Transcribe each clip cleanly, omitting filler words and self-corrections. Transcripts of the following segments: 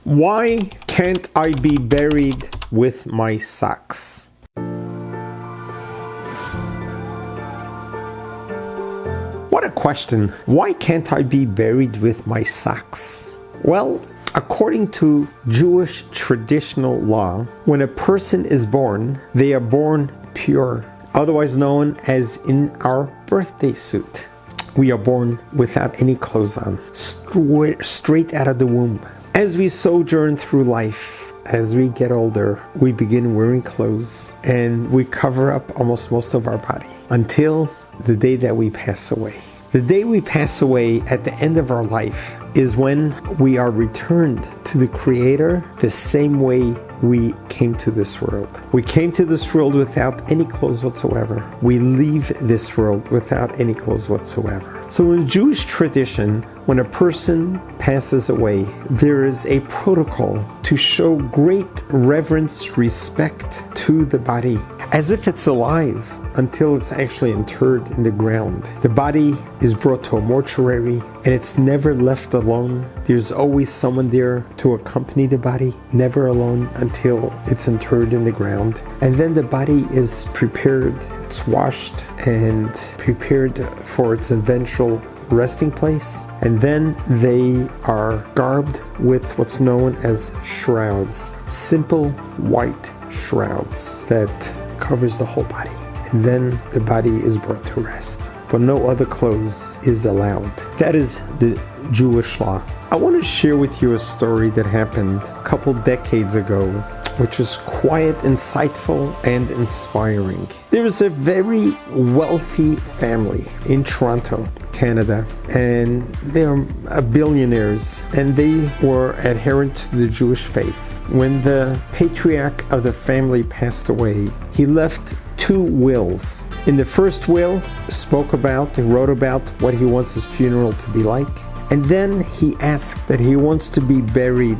Why can't I be buried with my socks? What a question. Why can't I be buried with my socks? Well, according to Jewish traditional law, when a person is born, they are born pure, otherwise known as in our birthday suit. We are born without any clothes on, straight out of the womb. As we sojourn through life, as we get older, we begin wearing clothes and we cover up almost most of our body until the day that we pass away. The day we pass away at the end of our life is when we are returned to the Creator the same way we came to this world. We came to this world without any clothes whatsoever. We leave this world without any clothes whatsoever. So in Jewish tradition, when a person passes away, there is a protocol to show great reverence, respect to the body, as if it's alive until it's actually interred in the ground. The body is brought to a mortuary and it's never left alone. There's always someone there to accompany the body, never alone until it's interred in the ground. And then the body is prepared, it's washed and prepared for its eventual resting place. And then they are garbed with what's known as shrouds, simple white shrouds that covers the whole body. And then the body is brought to rest. But no other clothes is allowed. That is the Jewish law. I want to share with you a story that happened a couple decades ago, which is quite insightful and inspiring. There is a very wealthy family in Toronto, Canada, and they are billionaires, and they were adherent to the Jewish faith. When the patriarch of the family passed away, he left 2 wills. In the first will, wrote about what he wants his funeral to be like. And then he asked that he wants to be buried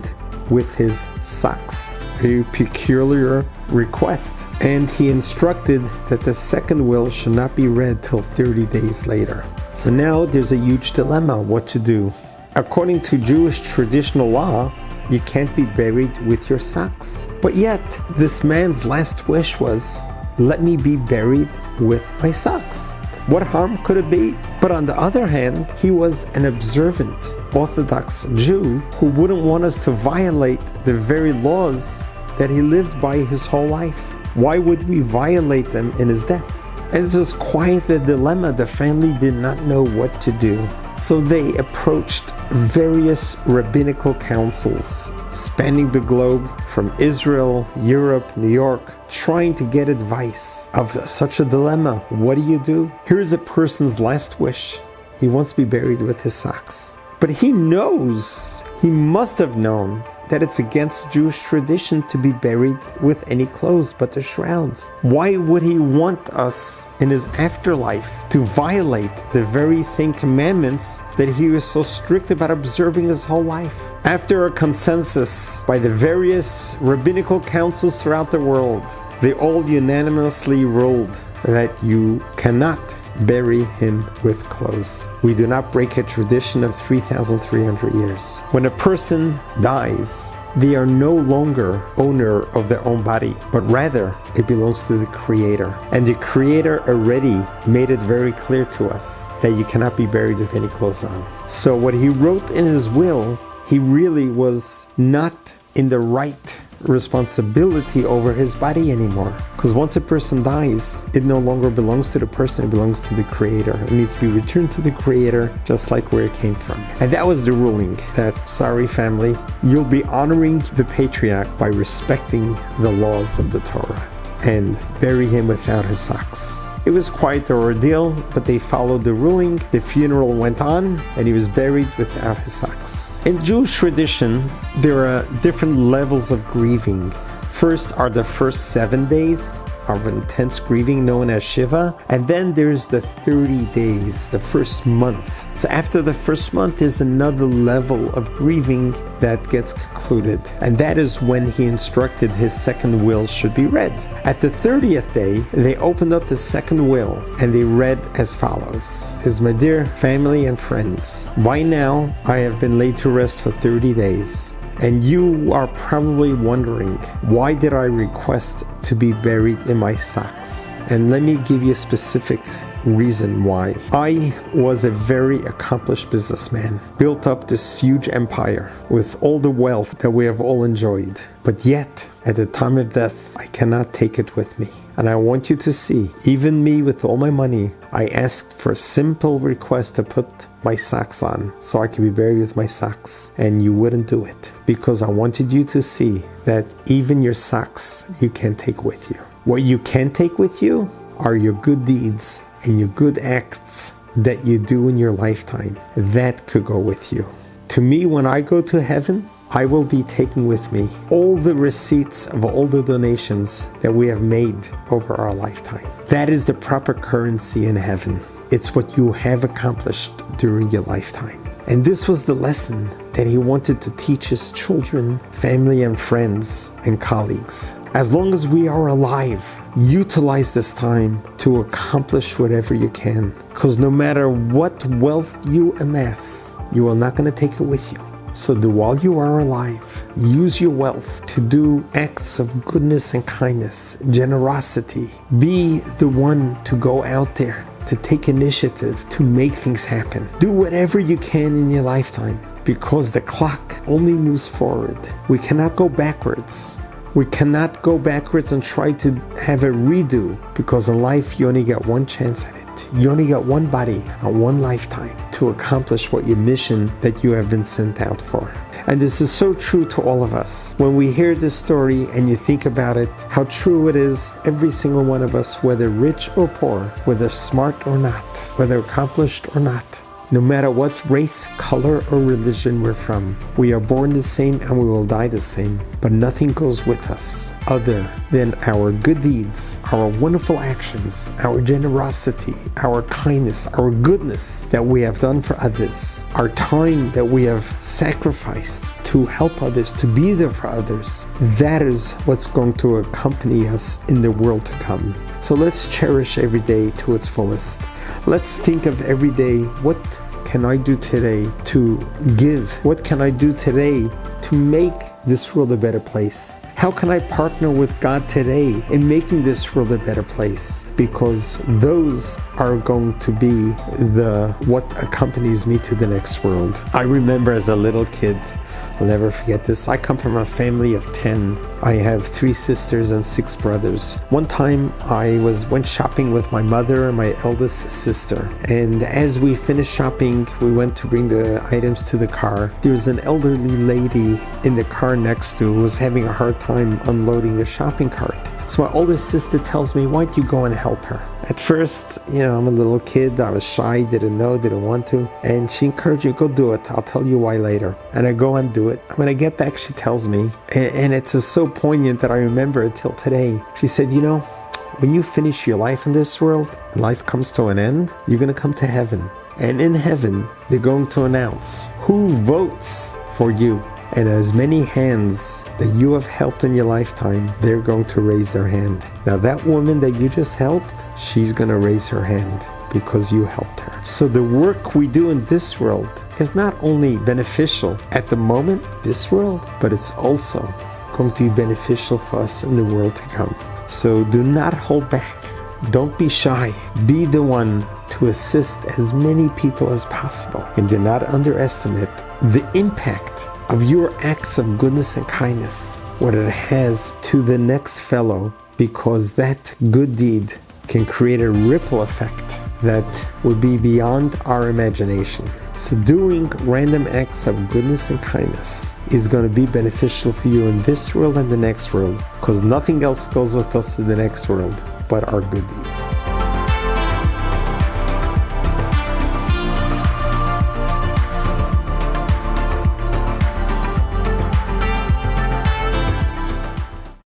with his socks. A peculiar request. And he instructed that the second will should not be read till 30 days later. So now there's a huge dilemma what to do. According to Jewish traditional law, you can't be buried with your socks. But yet, this man's last wish was, let me be buried with my socks. What harm could it be? But on the other hand, he was an observant Orthodox Jew who wouldn't want us to violate the very laws that he lived by his whole life. Why would we violate them in his death? And this was quite the dilemma. The family did not know what to do. So they approached various rabbinical councils spanning the globe from Israel, Europe, New York, trying to get advice of such a dilemma. What do you do? Here's a person's last wish. He wants to be buried with his socks. But he must have known that it's against Jewish tradition to be buried with any clothes but the shrouds. Why would he want us in his afterlife to violate the very same commandments that he was so strict about observing his whole life? After a consensus by the various rabbinical councils throughout the world, they all unanimously ruled that you cannot bury him with clothes. We do not break a tradition of 3,300 years. When a person dies, they are no longer owner of their own body, but rather it belongs to the Creator. And the Creator already made it very clear to us that you cannot be buried with any clothes on. So what he wrote in his will, he really was not in the right responsibility over his body anymore. Because once a person dies, it no longer belongs to the person, it belongs to the Creator. It needs to be returned to the Creator, just like where it came from. And that was the ruling, that, sorry family, you'll be honoring the patriarch by respecting the laws of the Torah and bury him without his socks. It was quite an ordeal, but they followed the ruling. The funeral went on, and he was buried without his socks. In Jewish tradition, there are different levels of grieving. First are the first 7 days of intense grieving known as Shiva, and then there's the 30 days, the first month. So after the first month, there's another level of grieving that gets concluded, and that is when he instructed his second will should be read. At the 30th day, they opened up the second will, and they read as follows: "His my dear family and friends, by now I have been laid to rest for 30 days. And you are probably wondering, why did I request to be buried in my socks? And let me give you a specific reason why. I was a very accomplished businessman, built up this huge empire with all the wealth that we have all enjoyed. But yet, at the time of death, I cannot take it with me. And I want you to see, even me with all my money, I asked for a simple request to put my socks on so I could be buried with my socks. And you wouldn't do it because I wanted you to see that even your socks you can't take with you. What you can take with you are your good deeds and your good acts that you do in your lifetime. That could go with you. To me, when I go to heaven, I will be taking with me all the receipts of all the donations that we have made over our lifetime. That is the proper currency in heaven. It's what you have accomplished during your lifetime. And this was the lesson that he wanted to teach his children, family and friends and colleagues. As long as we are alive, utilize this time to accomplish whatever you can. Because no matter what wealth you amass, you are not going to take it with you. So while you are alive, use your wealth to do acts of goodness and kindness, generosity. Be the one to go out there, to take initiative, to make things happen. Do whatever you can in your lifetime, because the clock only moves forward. We cannot go backwards. We cannot go backwards and try to have a redo, because in life you only get one chance at it. You only got one body and one lifetime to accomplish what your mission that you have been sent out for. And this is so true to all of us. When we hear this story and you think about it, how true it is, every single one of us, whether rich or poor, whether smart or not, whether accomplished or not, no matter what race, color, or religion we're from, we are born the same and we will die the same. But nothing goes with us other than our good deeds, our wonderful actions, our generosity, our kindness, our goodness that we have done for others, our time that we have sacrificed to help others, to be there for others. That is what's going to accompany us in the world to come. So let's cherish every day to its fullest. Let's think of every day, what can I do today to give? What can I do today to make this world a better place? How can I partner with God today in making this world a better place? Because those are going to be what accompanies me to the next world. I remember as a little kid, I'll never forget this. I come from a family of 10. I have 3 sisters and 6 brothers. One time I went shopping with my mother and my eldest sister. And as we finished shopping, we went to bring the items to the car. There was an elderly lady in the car next to who was having a hard time unloading the shopping cart. So my oldest sister tells me, why don't you go and help her? At first, I'm a little kid. I was shy, didn't know, didn't want to. And she encouraged me, go do it. I'll tell you why later. And I go and do it. When I get back, she tells me, and it's so poignant that I remember it till today. She said, when you finish your life in this world, life comes to an end, you're going to come to heaven. And in heaven, they're going to announce who votes for you. And as many hands that you have helped in your lifetime, they're going to raise their hand. Now that woman that you just helped, she's going to raise her hand because you helped her. So the work we do in this world is not only beneficial at the moment, this world, but it's also going to be beneficial for us in the world to come. So do not hold back. Don't be shy. Be the one to assist as many people as possible. And do not underestimate the impact of your acts of goodness and kindness, what it has to the next fellow, because that good deed can create a ripple effect that would be beyond our imagination. So doing random acts of goodness and kindness is going to be beneficial for you in this world and the next world, because nothing else goes with us to the next world but our good deeds.